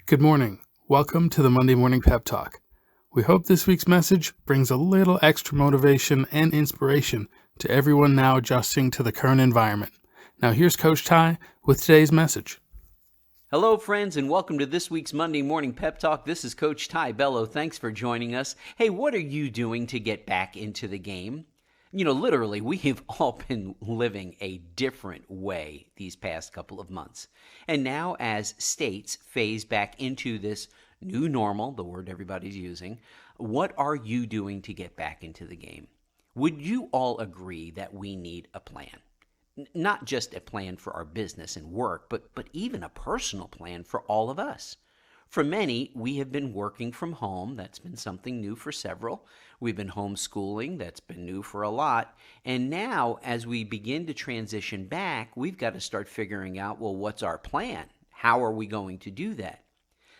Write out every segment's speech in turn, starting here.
Good morning. Welcome to the Monday Morning Pep Talk. We hope this week's message brings a little extra motivation and inspiration to everyone now adjusting to the current environment. Now here's Coach Ty with today's message. Hello, friends, and welcome to this week's Monday Morning Pep Talk. This is Coach Ty Bello. Thanks for joining us. Hey, what are you doing to get back into the game? You know, literally, we have all been living a different way these past couple of months. And now, as states phase back into this new normal, the word everybody's using, what are you doing to get back into the game? Would you all agree that we need a plan? Not just a plan for our business and work, but even a personal plan for all of us. For many, we have been working from home. That's been something new for several. We've been homeschooling. That's been new for a lot. And now, as we begin to transition back, we've got to start figuring out, well, what's our plan? How are we going to do that?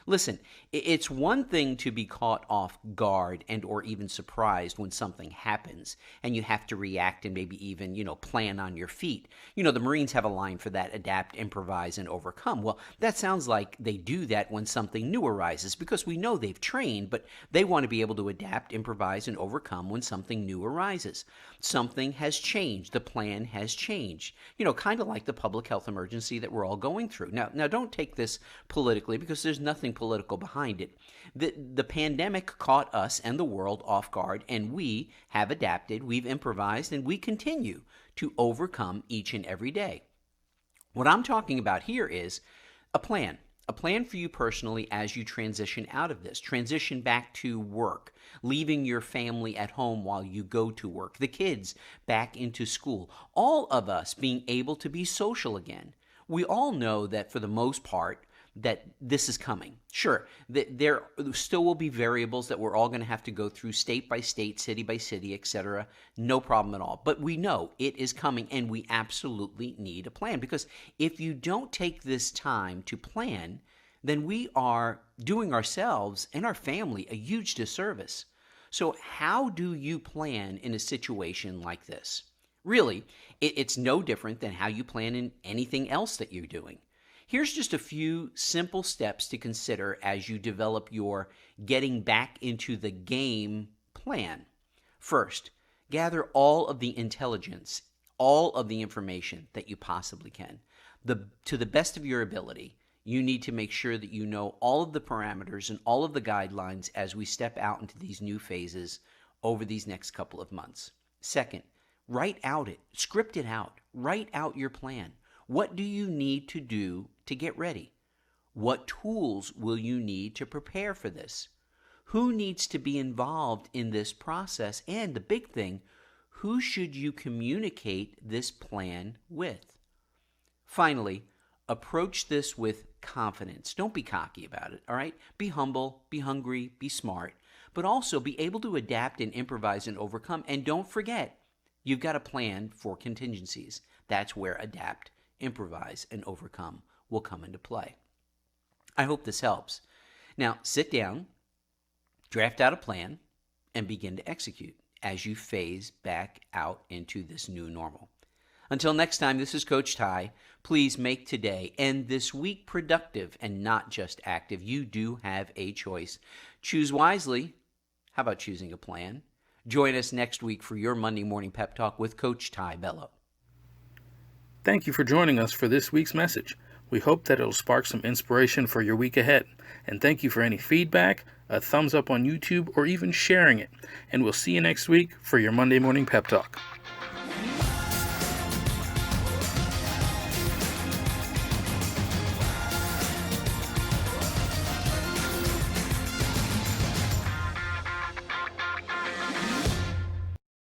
Listen, it's one thing to be caught off guard and or even surprised when something happens and you have to react and maybe even, plan on your feet. The Marines have a line for that: adapt, improvise, and overcome. Well, that sounds like they do that when something new arises because we know they've trained, but they want to be able to adapt, improvise, and overcome when something new arises. Something has changed. The plan has changed. Kind of like the public health emergency that we're all going through. Now don't take this politically because there's nothing political behind it. The pandemic caught us and the world off guard, and we have adapted, we've improvised, and we continue to overcome each and every day. What I'm talking about here is a plan for you personally as you transition out of this, transition back to work, leaving your family at home while you go to work, the kids back into school, all of us being able to be social again. We all know that for the most part, that this is coming. Sure, there still will be variables that we're all going to have to go through state by state, city by city, etc. No problem at all. But we know it is coming, and we absolutely need a plan, because if you don't take this time to plan, then we are doing ourselves and our family a huge disservice. So how do you plan in a situation like this? Really, it's no different than how you plan in anything else that you're doing. Here's just a few simple steps to consider as you develop your getting back into the game plan. First, gather all of the intelligence, all of the information that you possibly can. To the best of your ability, you need to make sure that you know all of the parameters and all of the guidelines as we step out into these new phases over these next couple of months. Second, script it out, write out your plan. What do you need to do to get ready? What tools will you need to prepare for this? Who needs to be involved in this process? And the big thing, who should you communicate this plan with? Finally, approach this with confidence. Don't be cocky about it, all right? Be humble, be hungry, be smart, but also be able to adapt and improvise and overcome. And don't forget, you've got a plan for contingencies. That's where adapt, improvise, and overcome will come into play. I hope this helps. Now, sit down, draft out a plan, and begin to execute as you phase back out into this new normal. Until next time, this is Coach Ty. Please make today and this week productive and not just active. You do have a choice. Choose wisely. How about choosing a plan? Join us next week for your Monday Morning Pep Talk with Coach Ty Bello. Thank you for joining us for this week's message. We hope that it'll spark some inspiration for your week ahead. And thank you for any feedback, a thumbs up on YouTube, or even sharing it. And we'll see you next week for your Monday Morning Pep Talk.